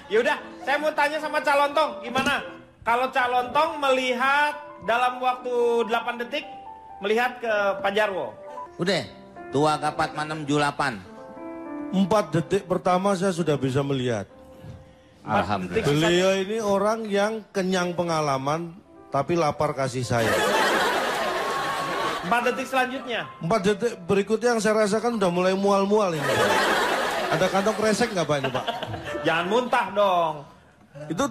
Yaudah, saya mau tanya sama Cak Lontong, gimana? Kalau Cak Lontong melihat dalam waktu 8 detik, melihat ke Pak Jarwo. Udah, tua kapat manem julapan. 4 detik pertama saya sudah bisa melihat. Alhamdulillah. Beliau ini orang yang kenyang pengalaman, tapi lapar kasih sayang. 4 detik selanjutnya. 4 detik berikutnya yang saya rasakan udah mulai mual-mual ini. Ada kantong kresek nggak Pak ini Pak? Jangan muntah dong. Itu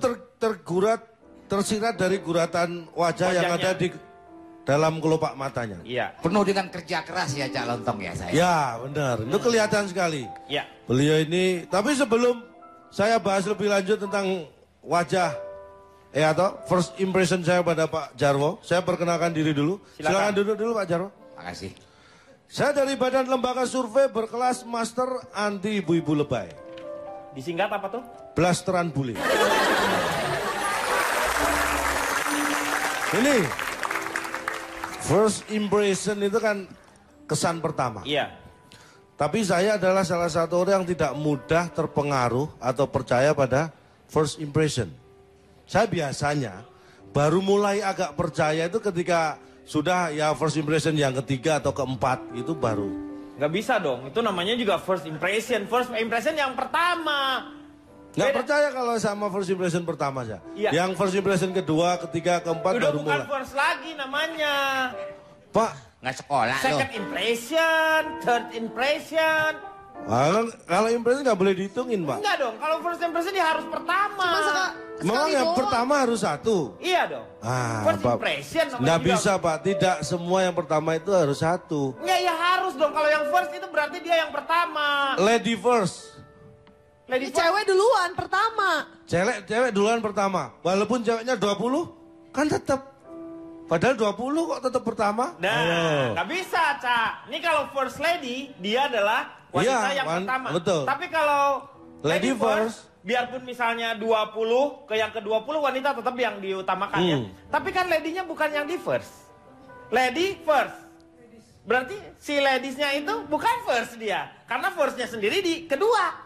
tersirat dari guratan wajah yang Wajahnya. ada di dalam kelopak matanya. Iya. Penuh dengan kerja keras ya Cak Lontong ya saya. Ya benar, itu kelihatan sekali. Iya. Beliau ini, tapi sebelum saya bahas lebih lanjut tentang wajah atau first impression saya pada Pak Jarwo, saya perkenalkan diri dulu. Silakan duduk dulu Pak Jarwo. Makasih. Saya dari Badan Lembaga Survei berkelas Master Anti Ibu-Ibu Lebay. Disingkat apa tuh? Blasteran bule. Ini first impression itu kan kesan pertama. Iya. Tapi saya adalah salah satu orang yang tidak mudah terpengaruh atau percaya pada first impression. Saya biasanya baru mulai agak percaya itu ketika sudah ya first impression yang ketiga atau keempat itu baru. Nggak bisa dong, itu namanya juga first impression. First impression yang pertama. Nggak Beda. percaya kalau sama first impression pertama saja. Iya. Yang first impression kedua, ketiga, keempat Udah baru bukan mulai. first lagi namanya. Pak, Nggak sekolah loh. Second impression, third impression. kalau impression nggak boleh dihitungin Pak. Enggak dong, kalau first impression dia harus pertama. Memang yang pertama harus satu. Iya dong. First Pak, impression namanya nggak juga. bisa Pak, tidak semua yang pertama itu harus satu. Ya harus dong, kalau yang first itu berarti dia yang pertama. Lady first. Lady first. Cewek duluan pertama. Cewek duluan pertama. Walaupun ceweknya 20, kan tetap. Padahal 20 kok tetap pertama. Nah, nggak bisa, Cak. Ini kalau first lady, dia adalah wanita Iya, yang pertama. betul. Tapi kalau Lady first, biarpun misalnya 20, ke yang ke-20 wanita tetap yang diutamakan ya. Tapi kan lady-nya bukan yang di first. Lady first. Berarti si ladies-nya itu bukan first dia. Karena first-nya sendiri di kedua.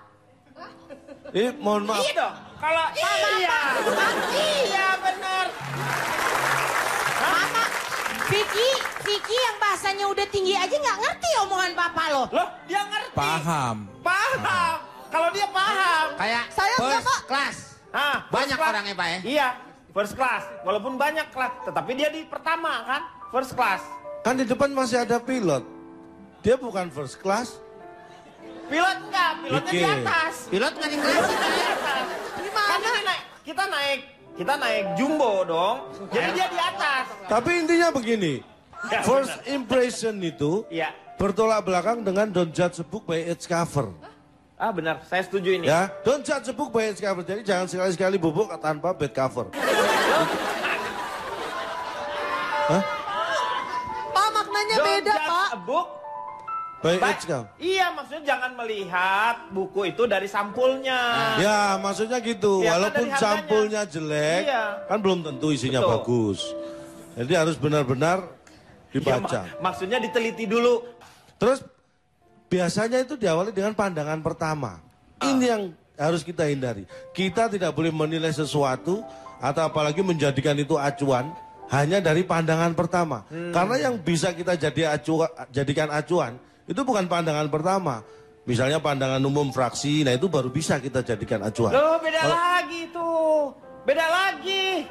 mohon maaf. Iya dong. Kalau iya. Iya benar. Mama, Vicky yang bahasanya udah tinggi aja nggak ngerti omongan papa lo. Loh, dia ngerti. Paham. Paham. Kalau dia paham. Kayak Saya enggak, first Pak. class. Nah, Banyak first class. orangnya Pak ya. Iya, first class. Walaupun banyak kelas, tetapi dia di pertama kan, first class. Kan di depan masih ada pilot. Dia bukan first class. Pilot enggak, pilotnya di Oke. atas. Pilot nggak di kelas. Di atas. Kan ini kita naik jumbo dong. Jadi dia di atas. Tapi intinya begini. Ya, First impression itu Iya. bertolak belakang dengan don't judge a book by its cover. Ah benar, saya setuju ini. Ya, don't judge a book by its cover. Jadi jangan sekali-sekali bubuk tanpa bad cover. Hah? Pak maknanya Don't beda judge Pak. a book By by- its cover. Iya, maksudnya jangan melihat buku itu dari sampulnya. Ya, maksudnya gitu. Ya, kan Walaupun dari harganya. sampulnya jelek, Iya. kan belum tentu isinya Betul. bagus. Jadi harus benar-benar Ya, dibaca. maksudnya diteliti dulu. Terus biasanya itu diawali dengan pandangan pertama. Ini yang harus kita hindari. Kita tidak boleh menilai sesuatu atau apalagi menjadikan itu acuan hanya dari pandangan pertama. Karena yang bisa kita jadikan acuan itu bukan pandangan pertama. Misalnya pandangan umum fraksi, nah itu baru bisa kita jadikan acuan. Loh, beda lagi tuh. Beda lagi.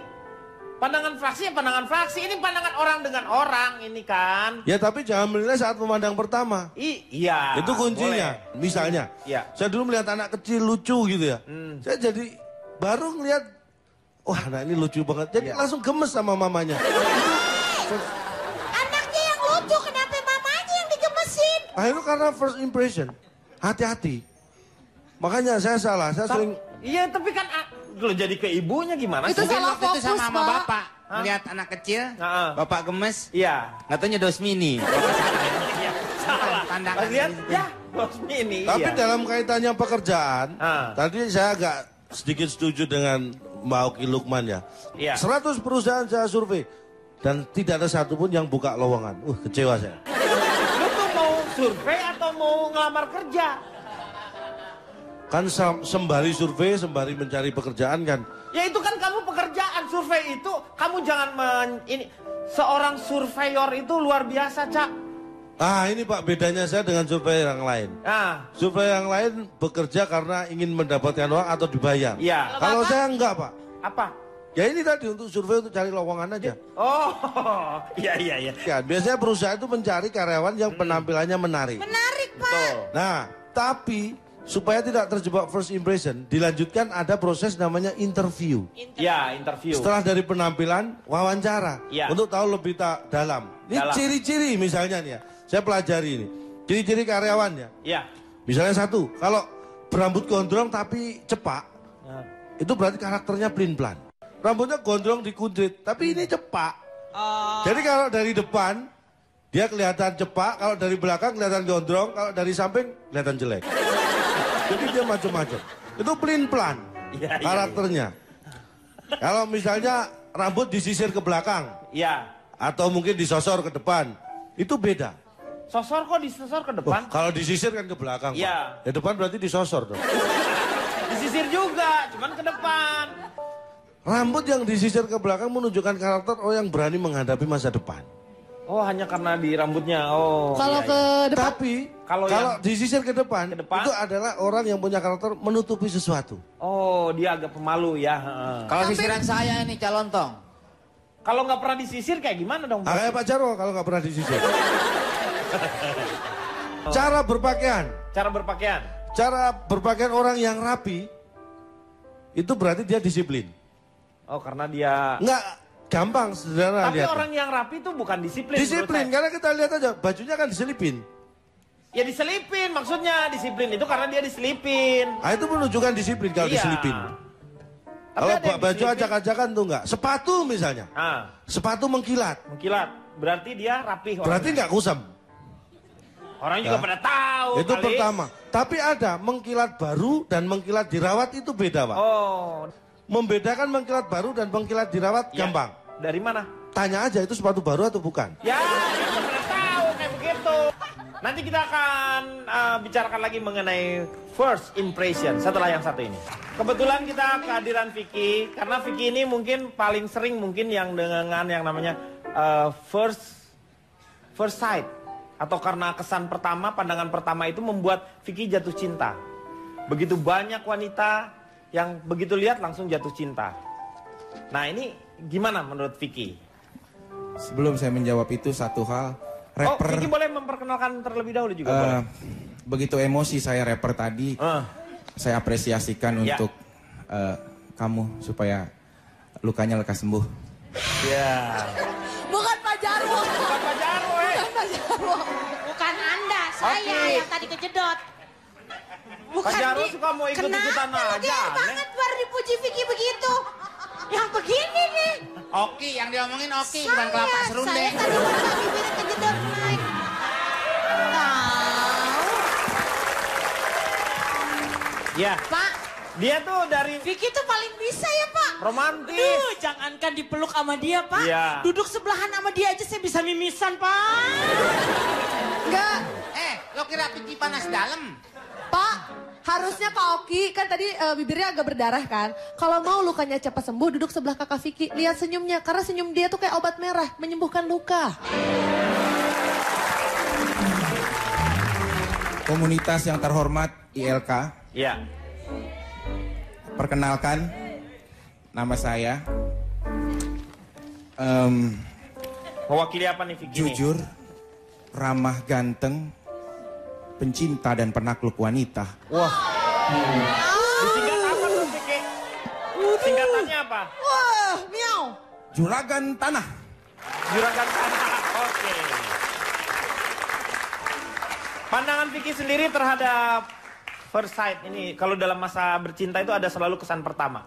Pandangan fraksi ya pandangan fraksi. Ini pandangan orang dengan orang ini kan. Ya tapi jangan menilai saat memandang pertama. Iya. Itu kuncinya. Boleh. Misalnya, Iya. saya dulu melihat anak kecil lucu gitu ya. Saya jadi baru ngelihat, wah anak ini lucu banget. Jadi langsung gemes sama mamanya. Anaknya yang lucu, kenapa mamanya yang digemesin? Nah itu karena first impression. Hati-hati. Makanya saya salah. Saya sering, Iya, tapi kan lo jadi ke ibunya gimana Itu sih? salah Waktu itu sama fokus, sama Pak. bapak. Lihat anak kecil, Heeh. bapak gemes, Iya. nggak tahu nyedos mini. Iya. Salah. Pandangan Pas lihat, gitu. ya, bos ini. tapi Iya. dalam kaitannya pekerjaan, Ah. tadi saya agak sedikit setuju dengan Mbak Oki Lukman ya. Iya. 100 perusahaan saya survei. Dan tidak ada satupun yang buka lowongan. Kecewa saya. Lu tuh mau survei atau mau ngelamar kerja? Kan sembari survei, sembari mencari pekerjaan kan. Ya itu kan kamu pekerjaan, survei itu kamu jangan ini seorang surveyor itu luar biasa, Cak. Ah ini Pak, bedanya saya dengan survei yang lain. Survei yang lain bekerja karena ingin mendapatkan uang atau dibayar. Iya. Kalau saya enggak Pak. Apa? Ya ini tadi untuk survei untuk cari lowongan aja. Oh, iya. Ya, biasanya perusahaan itu mencari karyawan yang penampilannya menarik. Menarik, Pak. Betul. Nah, tapi supaya tidak terjebak first impression, dilanjutkan ada proses namanya interview. Ya, interview. Setelah dari penampilan, wawancara. Ya. Untuk tahu lebih dalam. Ini Dalam. ciri-ciri misalnya nih ya. Saya pelajari ini. Ciri-ciri karyawannya. Ya. Misalnya satu, kalau berambut gondrong tapi cepak, itu berarti karakternya pelin-pelan. Rambutnya gondrong dikuntit, tapi ini cepak. Jadi kalau dari depan, dia kelihatan cepak, kalau dari belakang kelihatan gondrong, kalau dari samping kelihatan jelek. Jadi dia macam-macam. Itu pelin-pelan Iya. karakternya. Kalau misalnya rambut disisir ke belakang, Iya. atau mungkin disosor ke depan, itu beda. Sosor kok disosor ke Oh, depan? kalau disisir kan ke belakang, Iya. Pak. Ya depan berarti disosor dong. Disisir juga, cuman ke depan. Rambut yang disisir ke belakang menunjukkan karakter yang berani menghadapi masa depan. Oh, hanya karena di rambutnya. Oh. Kalau iya, ke iya. depan, Tapi Kalau kalau yang- disisir ke depan, Ke depan? itu adalah orang yang punya karakter menutupi sesuatu. Oh, dia agak pemalu ya. Heeh. Kalau sisiran saya ini calon tong. Kalau nggak pernah disisir kayak gimana dong? Ah, kayak Pak Jarwo kalau nggak pernah disisir. Cara berpakaian. Cara berpakaian. Cara berpakaian orang yang rapi, itu berarti dia disiplin. Oh, karena dia. Nggak gampang sederhana Tapi lihatnya. orang yang rapi itu bukan disiplin. Disiplin, menurut karena kita lihat aja, bajunya kan diselipin. saya. Ya diselipin, maksudnya disiplin itu karena dia diselipin. Ah, itu menunjukkan disiplin kalau Iya. diselipin. Tapi Kalau ada yang baju diselipin. acak-acakan tuh enggak. Sepatu misalnya. Sepatu mengkilat. Mengkilat. Berarti dia rapih. Berarti enggak kusam. Orang juga Ya. pada tahu. Itu kali. pertama. Tapi ada mengkilat baru dan mengkilat dirawat itu beda, Pak. Oh. Membedakan mengkilat baru dan mengkilat dirawat Ya. gampang. Dari mana? Tanya aja itu sepatu baru atau bukan. Ya, kita pada tahu kayak begitu. Nanti kita akan bicarakan lagi mengenai first impression setelah yang satu ini. Kebetulan kita kehadiran Vicky, karena Vicky ini mungkin paling sering mungkin yang dengan yang namanya first sight. Atau karena kesan pertama, pandangan pertama itu membuat Vicky jatuh cinta. Begitu banyak wanita yang begitu lihat langsung jatuh cinta. Nah ini gimana menurut Vicky? Sebelum saya menjawab itu satu hal, Oh, rapper. Vicky boleh memperkenalkan terlebih dahulu juga boleh. Begitu emosi saya rapper tadi, saya apresiasikan Ya. untuk kamu supaya lukanya lekas sembuh. Ya. bukan Pak Jarwo. Bukan Pak Jarwo, Bukan Pak Jarwo. Bukan Anda, saya Oke. yang tadi kejedot. Pak Jarwo suka mau ikut-ikutan Kenapa aja, lu aneh. banget baru dipuji Vicky begitu? Yang begini nih. Oki yang diomongin Oki bukan kelapa Saya serundeng. tadi buka bibirnya kejedot naik. Tahu. Ya, Pak, dia tuh dari Vicky tuh paling bisa ya Pak. romantis. Duh, jangankan dipeluk sama dia Pak. Iya. Duduk sebelahan sama dia aja saya bisa mimisan Pak. Enggak, Lo kira pipi panas dalam? Pak. Harusnya Kak Oki, kan tadi bibirnya agak berdarah kan. Kalau mau lukanya cepat sembuh, duduk sebelah kakak Vicky. Lihat senyumnya, karena senyum dia tuh kayak obat merah, menyembuhkan luka. Komunitas yang terhormat ILK, Ya. perkenalkan nama saya. Mewakili apa nih Vicky? nih? Jujur, ramah ganteng, pencinta dan penakluk wanita. Wah. Disingkat apa tuh Vicky? Singkatannya apa? Wah, miau. Juragan tanah. Juragan tanah. Oke. Pandangan Vicky sendiri terhadap first sight ini, kalau dalam masa bercinta itu ada selalu kesan pertama.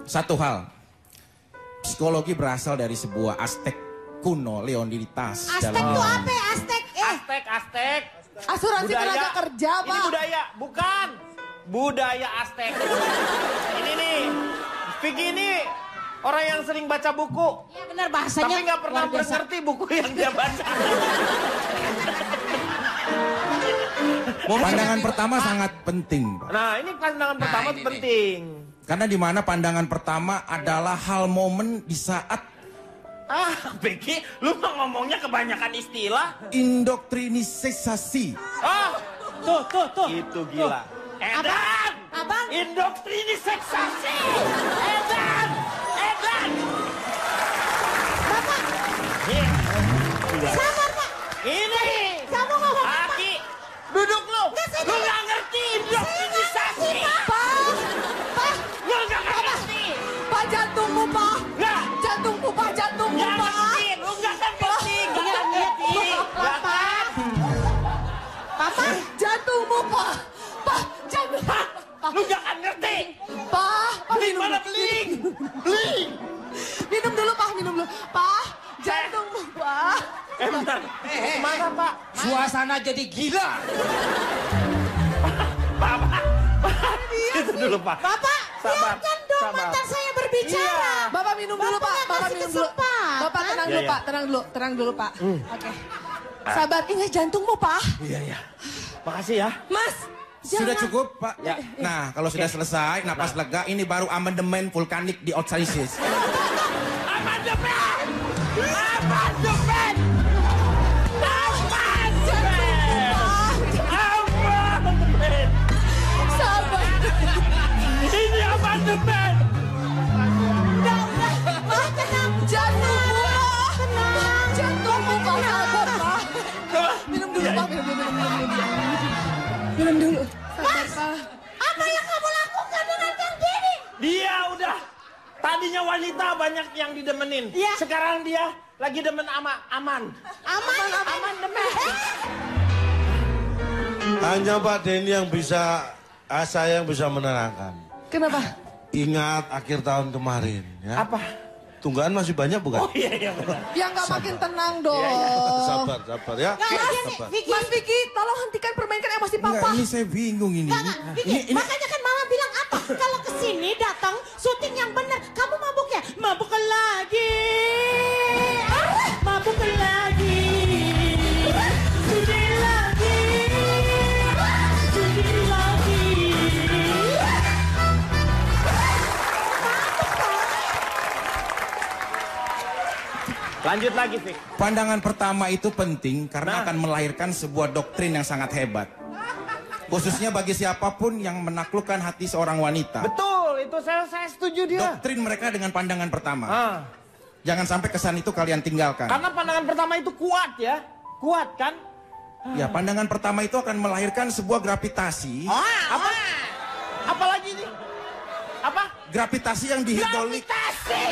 Satu hal, psikologi berasal dari sebuah Aztec kuno, Leonidas. Aztek tuh apa ya? Aztek? Aztek. Asuransi tenaga kerja, Ini Pak. budaya, bukan. Budaya Aztek. Ini nih, Vicky ini orang yang sering baca buku. Iya benar bahasanya. Tapi nggak pernah luar biasa. mengerti buku yang dia baca. Pandangan pertama sangat penting, Pak. Nah, ini pandangan pertama ini penting. Karena di mana pandangan pertama adalah hal momen di saat Becky, lu mah ngomongnya kebanyakan istilah. indoktrinisasi. Tuh. Itu gila. Edan! Abang. Indoktrinisasi! Edan! Bapak, Gila. sabar Pak. Ini! Kamu ngomong apa? Aki! Duduk lu! Nggak, saya Lu nggak ngerti indoktrinisasi! Pak, Lu nggak ngerti! Pak, jantungmu, Pak. Nggak! Jantungmu, Pak, jantungmu, Nggak Pak. ngerti! Lu nggak ngerti! Nggak ngerti! Nggak kan? Papa, Jantungmu, Pak. Pak, jantung. Lu jangan ngerti! Pak, Beling minum mana dulu. beling? Beling! Minum dulu, Pak, minum dulu. Pak, jantungmu, Pak. Bentar. Mana, Pak? Suasana jadi gila. Pak. Itu dulu, Pak. Bapak, Sabar, biarkan dong sabar. mantan saya berbicara. Iya. Bapak minum dulu, Pak. Bapak Bapak kasih minum dulu. kesempatan. Bapak tenang Iya, dulu, iya. Pak. Tenang dulu, Pak. Oke. Sabar, ingat jantungmu, Pak. Iya. Makasih ya. Mas, Sudah jangan. cukup, Pak? Ya. Nah, kalau sudah selesai, napas lega, ini baru amandemen vulkanik di Outsisis. Amandemen! Amandemen! Amandemen! Sabar. Ini amandemen! Jantungmu, Pak. Jantungmu, Pak. Sabar, Pak. Minum dulu, Pak. Minum dulu. Minum dulu. Sabar, Pak. Apa yang kamu lakukan dengan Kang Denny? Dia udah tadinya wanita banyak yang didemenin. Iya. Sekarang dia lagi demen aman. Amandemen. Hanya Pak Denny yang bisa, saya yang bisa menenangkan. Kenapa? Ingat akhir tahun kemarin ya. Apa? Tunggakan masih banyak bukan? Oh iya benar. Ya nggak makin tenang dong. Sabar ya. Mas, Vicky. Mas Vicky, tolong hentikan permainkan emosi Enggak, Papa. ini saya bingung ini. Vicky, makanya kan Mama bilang apa? Kalau kesini datang syuting yang benar, kamu mabuknya mabuk lagi. Mabuk lagi. Judi lagi. Judi lagi. Lanjut lagi, Fik. Pandangan pertama itu penting karena Nah. akan melahirkan sebuah doktrin yang sangat hebat. Khususnya bagi siapapun yang menaklukkan hati seorang wanita. Betul, itu saya setuju dia. Doktrin mereka dengan pandangan pertama. Ah. Jangan sampai kesan itu kalian tinggalkan. Karena pandangan pertama itu kuat ya. Kuat kan? Ya, pandangan pertama itu akan melahirkan sebuah gravitasi. Apa? Apalagi nih? Apa? Gravitasi yang dihidrolik. Gravitasi!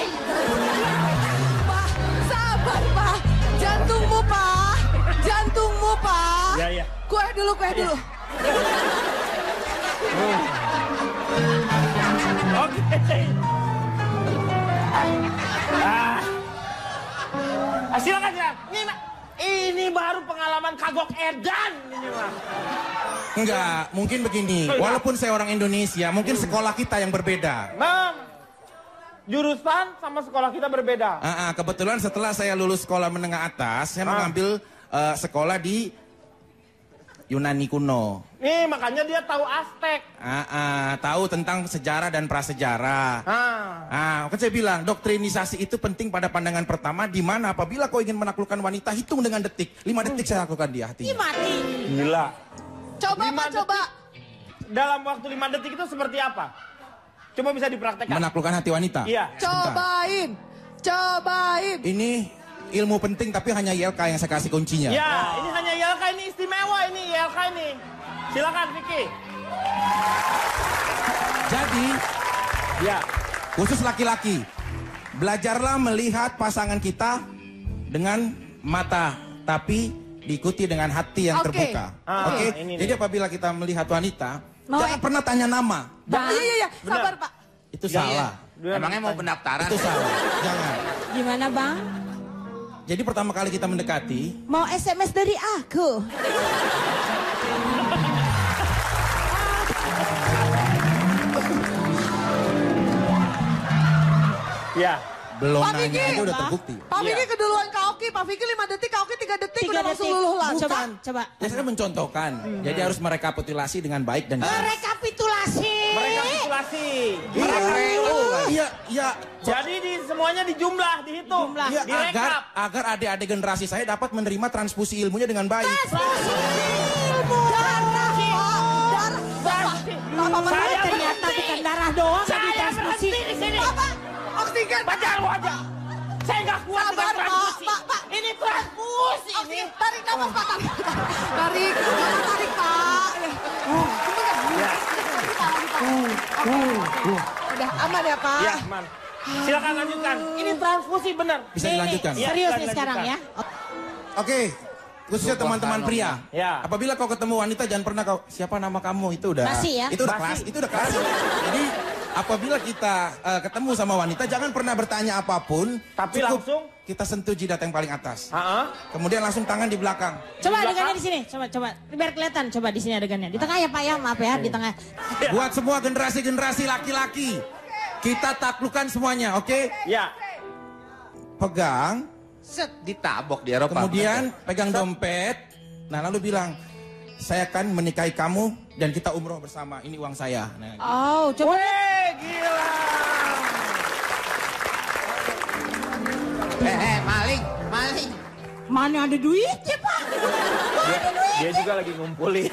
Pak, sabar Pak. Jantungmu Pak. Jantungmu Pak. Ya, ya. Kue dulu. Oke. Silakan ya. Ini baru pengalaman kagok edan ini mah. Enggak, mungkin begini. Walaupun saya orang Indonesia, mungkin sekolah kita yang berbeda. Jurusan sama sekolah kita berbeda. Kebetulan setelah saya lulus sekolah menengah atas, saya mengambil sekolah di Yunani kuno. Nih makanya dia tahu Aztek. Tahu tentang sejarah dan prasejarah. Kan saya bilang doktrinisasi itu penting pada pandangan pertama, di mana apabila kau ingin menaklukkan wanita, hitung dengan detik. 5 detik saya lakukan dia hatinya. Mati. Gila. Coba Pak, coba. Dalam waktu 5 detik itu seperti apa? Coba bisa dipraktekkan. Menaklukkan hati wanita. Iya. Sebentar. Cobain. Ini ilmu penting tapi hanya YLK yang saya kasih kuncinya. Ya, ini hanya YLK, ini istimewa ini YLK ini. Silakan Vicky. Jadi, Ya. khusus laki-laki, belajarlah melihat pasangan kita dengan mata, tapi diikuti dengan hati yang Oke. terbuka. Oke. Ini Jadi nih. apabila kita melihat wanita, Mau jangan pernah tanya nama. Iya. Benar. Sabar Pak. Itu Iya, salah. Emangnya mau pendaftaran? Itu salah. Jangan. Gimana Bang? Jadi pertama kali kita mendekati, Mau SMS dari aku? Ya. Belum Pak nanya Vicky. aja udah terbukti. Pak Iya. Vicky keduluan Kak Oki. Pak Vicky 5 detik, Kak Oki 3 detik. 3 Udah langsung detik. luluh lah. Coba. Ya, saya mencontohkan. Jadi harus merekapitulasi dengan baik dan jelas. Rekapitulasi. Rekapitulasi. Iya. Jadi semuanya dijumlah, dihitung, Jumlah. Iya, direkap. agar adik-adik generasi saya dapat menerima transfusi ilmunya dengan baik. Ilmu. Darah. Bapak Saya ternyata bukan darah doang yang Saya ditransfusi. berhenti di sini. Bapak, oksigen. Baca lu aja. Saya nggak kuat Sabar, dengan transfusi. Pak. Ini transfusi ini. Oksigen. Tarik nafas, Pak. Tarik. Bapak tarik, Pak. Ya. Udah aman ya, Pak? Ya, man. Silakan lanjutkan. Ini transfusi benar. Bisa dilanjutkan? Iya, Serius silakan nih sekarang ya. lanjutkan. Oke. Khususnya teman-teman pria. Ya. Apabila kau ketemu wanita jangan pernah kau siapa nama kamu itu udah. Basi ya? Itu udah Basi. kelas, itu udah kelas. Jadi apabila kita ketemu sama wanita jangan pernah bertanya apapun. Tapi cukup langsung? kita sentuh jidat yang paling atas. Kemudian langsung tangan di belakang. Coba belakang. adegannya di sini. Coba. Biar kelihatan. Coba di sini adegannya. Di tengah ya Pak ya. Maaf ya. Di tengah. Buat semua generasi-generasi laki-laki. Kita taklukkan semuanya, oke? Ya. Pegang, Set, ditabok di Eropa. kemudian pegang dompet. Nah, lalu bilang, saya akan menikahi kamu dan kita umroh bersama. Ini uang saya. Nah, Oh, coba. Weh, gila. Maling. Mana ada duitnya Pak? Dia juga lagi ngumpulin.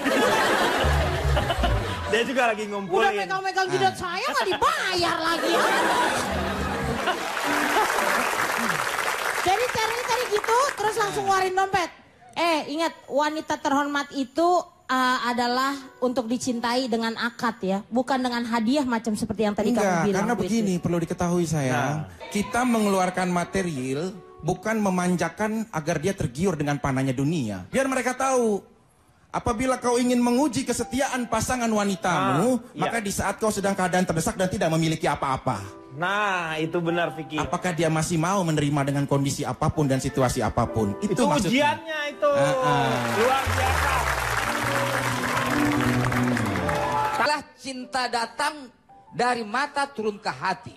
Dia juga lagi Udah ngumpulin. megang-megang jidat saya nggak dibayar lagi. Jadi caranya tadi gitu, terus langsung ngeluarin dompet. Ingat, wanita terhormat itu adalah untuk dicintai dengan akad ya, bukan dengan hadiah macam seperti yang tadi kamu enggak, bilang. karena Bu begini, Istri. perlu diketahui sayang. Kita mengeluarkan material bukan memanjakan agar dia tergiur dengan panahnya dunia. Biar mereka tahu, apabila kau ingin menguji kesetiaan pasangan wanitamu, maka di saat kau sedang keadaan terdesak dan tidak memiliki apa-apa. Nah, itu benar Vicky. Apakah dia masih mau menerima dengan kondisi apapun dan situasi apapun? Itu maksudnya. ujiannya itu. Luar biasa. Setelah cinta datang dari mata turun ke hati.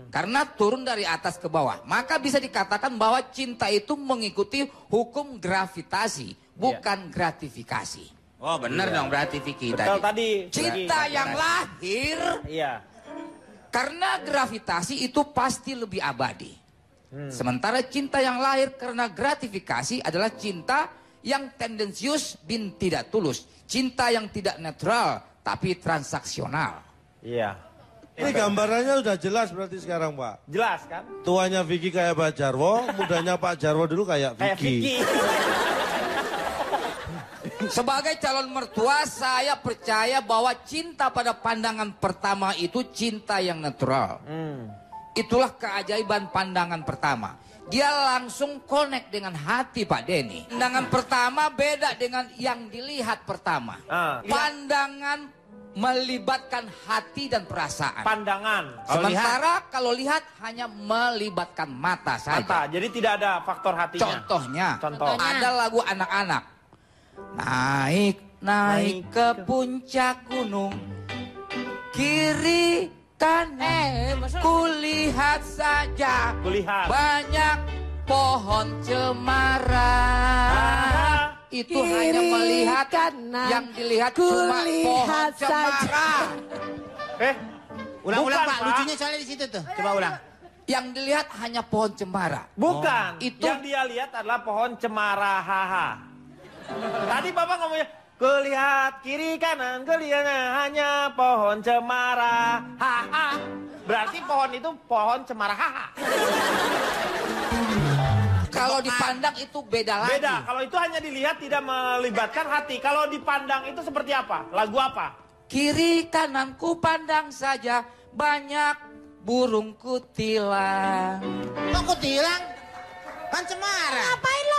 Karena turun dari atas ke bawah. Maka bisa dikatakan bahwa cinta itu mengikuti hukum gravitasi. Bukan gratifikasi. Oh benar dong berarti Vicky Betul tadi. Cinta Vicky. yang lahir Iya. karena gravitasi itu pasti lebih abadi. Sementara cinta yang lahir karena gratifikasi adalah cinta yang tendensius bin tidak tulus. Cinta yang tidak netral tapi transaksional. Iya. Ini gambarannya udah jelas berarti sekarang, Pak. Jelas kan? Tuanya Vicky kayak Pak Jarwo, mudanya Pak Jarwo dulu kayak Kayak Vicky. Vicky. Sebagai calon mertua, saya percaya bahwa cinta pada pandangan pertama itu cinta yang natural. Itulah keajaiban pandangan pertama. Dia langsung connect dengan hati Pak Denny. Pandangan pertama beda dengan yang dilihat pertama. Pandangan melibatkan hati dan perasaan. Pandangan. Sementara kalau lihat hanya melibatkan mata saja. Mata. Jadi tidak ada faktor hatinya. Contohnya, Contoh. ada lagu anak-anak. Naik ke puncak gunung, kiri kanan, kulihat saja Kulihat. banyak pohon cemara. Itu hanya melihat, kanan, yang dilihat cuma pohon kulihat cemara. Ulang-ulang Pak, lucunya soalnya di situ tuh. Coba ulang. Yang dilihat hanya pohon cemara. bukan. Itu- Yang dia lihat adalah pohon cemara haha. Tadi Bapak ngomongnya, kulihat kiri kanan, kulihat hanya pohon cemara haha. Berarti pohon itu pohon cemara haha. Kalau dipandang itu beda lagi. Beda, kalau itu hanya dilihat tidak melibatkan hati. Kalau dipandang itu seperti apa? Lagu apa? Kiri kananku pandang saja banyak burung kutilang. Kok kutilang? Kan cemara. Ngapain lo?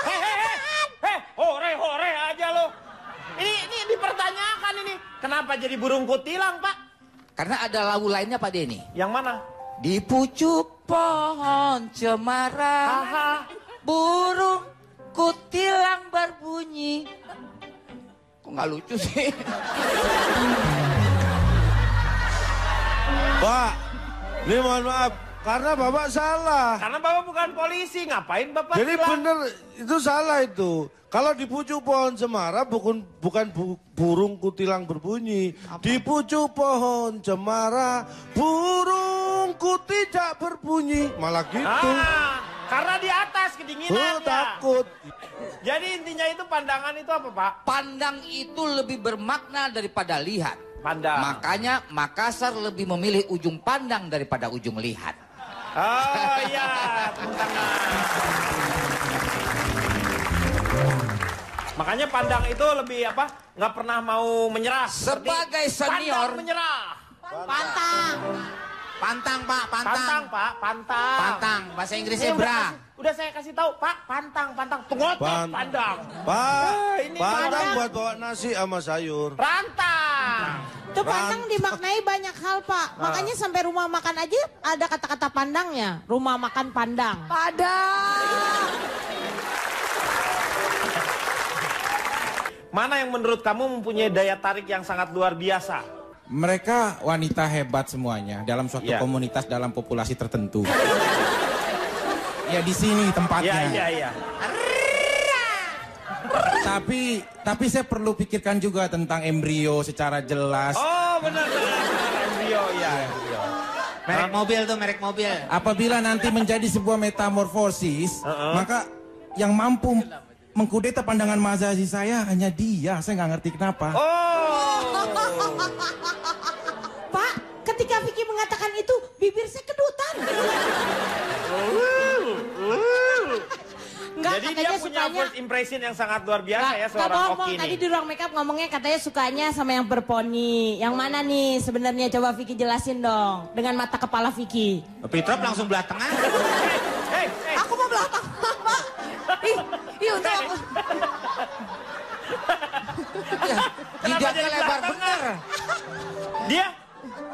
Hore aja lo. Ini dipertanyakan ini. Kenapa jadi burung kutilang, Pak? Karena ada lagu lainnya Pak Denny. Yang mana? Di pucuk pohon cemara, Haha. burung kutilang berbunyi. Kok nggak lucu sih? Pak, ini mohon maaf. Karena Bapak salah. Karena Bapak bukan polisi, ngapain Bapak Jadi bilang? bener, itu salah itu. Kalau di pucuk pohon cemara bukan burung kutilang berbunyi. Di pucuk pohon cemara burungku tidak berbunyi. Malah gitu. Karena di atas kedinginan ya. Takut. Jadi intinya itu pandangan itu apa Pak? Pandang itu lebih bermakna daripada lihat. Pandang. Makanya Makassar lebih memilih ujung pandang daripada ujung lihat. Oh iya, tepuk tangan. Makanya pandang itu lebih apa? Nggak pernah mau menyerah. Sebagai senior. Pandang menyerah. Pantang. Pantang, Pak, Pantang pantang. Pak, pantang. Pantang, bahasa Inggris Ini zebra. udah saya kasih tahu Pak, pantang. Tungotot pandang. Pak, ini pandang buat bawa nasi sama sayur. Rantang. Itu pandang dimaknai banyak hal, Pak. Makanya sampai rumah makan aja ada kata-kata pandangnya. Rumah makan pandang. Padang. Mana yang menurut kamu mempunyai daya tarik yang sangat luar biasa? Mereka wanita hebat semuanya dalam suatu Iya. komunitas dalam populasi tertentu. Ya di sini tempatnya. Iya. Tapi saya perlu pikirkan juga tentang embrio secara jelas. Oh benar embrio ya. Merek mobil tuh, merek mobil. Apabila nanti menjadi sebuah metamorfosis, maka yang mampu mengkudeta pandangan mazazi saya hanya dia. Saya nggak ngerti kenapa. Pak, ketika Vicky mengatakan itu, bibir saya kedutan. Enggak, Jadi dia katanya punya sukanya. first impression yang sangat luar biasa ya Nggak seorang bohong, Oki tadi ini. di ruang makeup ngomongnya katanya sukanya sama yang berponi. Yang mana nih sebenarnya, coba Vicky jelasin dong dengan mata kepala Vicky. Fitrop langsung belah tengah. Hey. Aku mau belakang, Pak. Ih, untuk aku. Hidungnya lebar bener. Dia,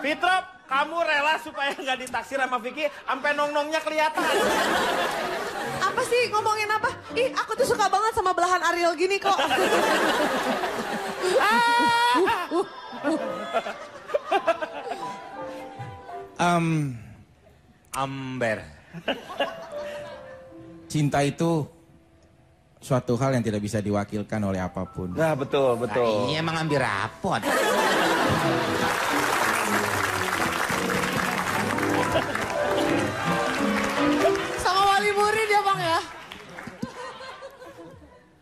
Fitrop, kamu rela supaya nggak ditaksir sama Vicky, sampai nong-nongnya kelihatan. Apa sih ngomongin apa? Ih, aku tuh suka banget sama belahan Ariel gini kok. Amber. Cinta itu suatu hal yang tidak bisa diwakilkan oleh apapun. Nah, betul. Nah, ini emang ambil rapot. Sama wali murid ya Bang ya.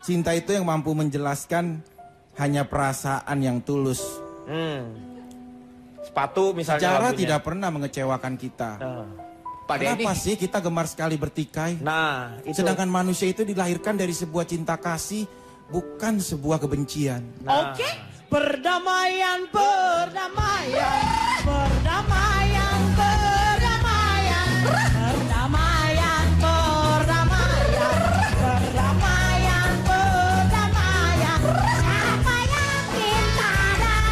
Cinta itu yang mampu menjelaskan hanya perasaan yang tulus. Sepatu misalnya Sejarah lagunya. tidak pernah mengecewakan kita. Pak Denny. Kenapa sih kita gemar sekali bertikai? Nah, itu. Sedangkan manusia itu dilahirkan dari sebuah cinta kasih, bukan sebuah kebencian. Oke, perdamaian, perdamaian, perdamaian, perdamaian, perdamaian, perdamaian, perdamaian, perdamaian. Siapa yang cinta damai?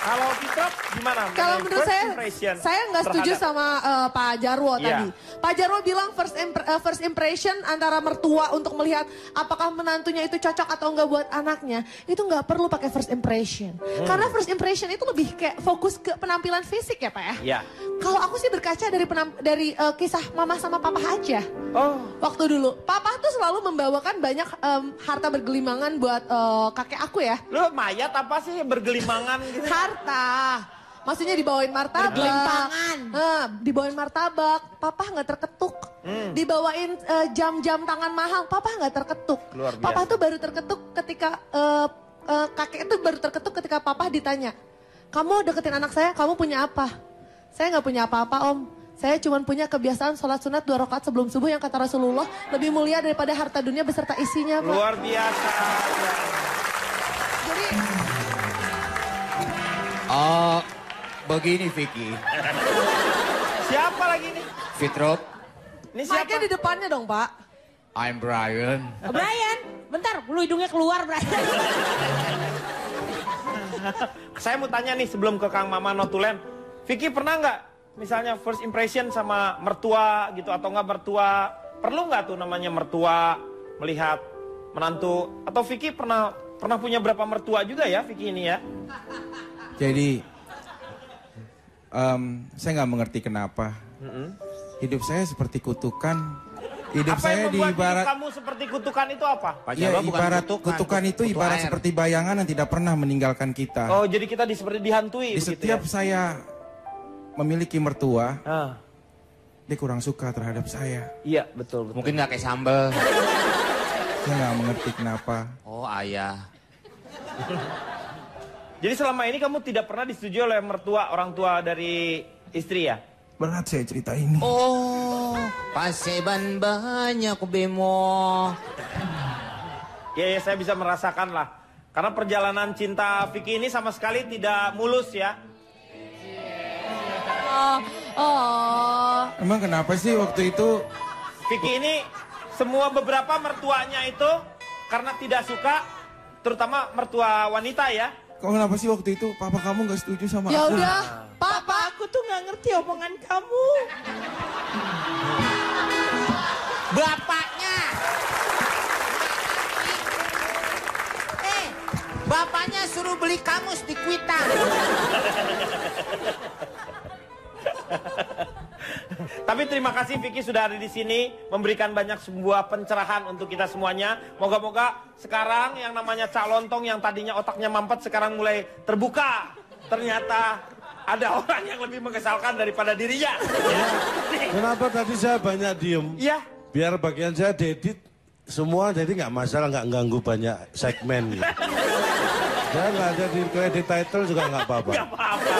Kalau Fitrop gimana? Kalau menurut First saya, impression saya nggak setuju terhadap- sama Pak Jarwo Iya. tadi. Pak Jarwo bilang first impression antara mertua untuk melihat apakah menantunya itu cocok atau enggak buat anaknya. Itu nggak perlu pakai first impression. Karena first impression itu lebih kayak fokus ke penampilan fisik ya Pak ya. Iya. Kalau aku sih berkaca dari kisah mama sama papa aja. Oh. Waktu dulu, papa tuh selalu membawakan banyak harta bergelimangan buat kakek aku ya. Lu mayat apa sih bergelimangan gitu? Harta. Maksudnya dibawain martabak. Bergelimpangan. Dibawain martabak, papa nggak terketuk. Dibawain jam-jam tangan mahal, papa nggak terketuk. Luar biasa. Papa tuh baru terketuk ketika kakek itu baru terketuk ketika papa ditanya, kamu deketin anak saya, kamu punya apa? Saya nggak punya apa-apa om. Saya cuma punya kebiasaan sholat sunat 2 rakaat sebelum subuh yang kata Rasulullah lebih mulia daripada harta dunia beserta isinya Pak. Luar biasa. Jadi Oh, begini Vicky. Siapa lagi nih? Fitrop, Ini siapa? mic-nya di depannya dong Pak. I'm Brian. Brian, bentar, lu hidungnya keluar Brian. Saya mau tanya nih sebelum ke Kang Mama Notulen. Vicky pernah nggak misalnya first impression sama mertua gitu atau nggak mertua perlu nggak tuh namanya mertua melihat menantu? Atau Vicky pernah punya berapa mertua juga ya Vicky ini ya? Jadi saya nggak mengerti kenapa hidup saya seperti kutukan. Hidup Apa saya yang membuat ibarat hidup kamu seperti kutukan itu apa? ya, ibarat kutukan itu ibarat seperti bayangan yang tidak pernah meninggalkan kita. Oh, jadi kita seperti dihantui Di begitu setiap ya? saya memiliki mertua, Ah, dia kurang suka terhadap saya. iya, betul. Mungkin nggak kayak sambel. Saya nggak mengerti kenapa. Oh ayah. Jadi selama ini kamu tidak pernah disetujui oleh mertua, orang tua dari istri ya? Berat saya cerita ini. Oh, paseban banyak bemo. Ya, saya bisa merasakan lah. Karena perjalanan cinta Vicky ini sama sekali tidak mulus ya. Emang kenapa sih waktu itu? Vicky ini semua beberapa mertuanya itu karena tidak suka, terutama mertua wanita ya. Kok kenapa sih waktu itu papa kamu nggak setuju sama Ya aku? udah, Papa, aku tuh nggak ngerti omongan kamu. Bapaknya. Bapaknya suruh beli kamus di Kuitang. Tapi terima kasih Vicky sudah ada di sini memberikan banyak sebuah pencerahan untuk kita semuanya. Moga-moga sekarang yang namanya Cak Lontong yang tadinya otaknya mampet sekarang mulai terbuka. Ternyata ada orang yang lebih mengesalkan daripada dirinya. Ya. Kenapa tadi saya banyak diem? Iya. Biar bagian saya diedit semua, jadi nggak masalah, nggak ganggu banyak segmen. Gitu. Saya nggak ada di credit title juga nggak apa-apa. Gak apa-apa.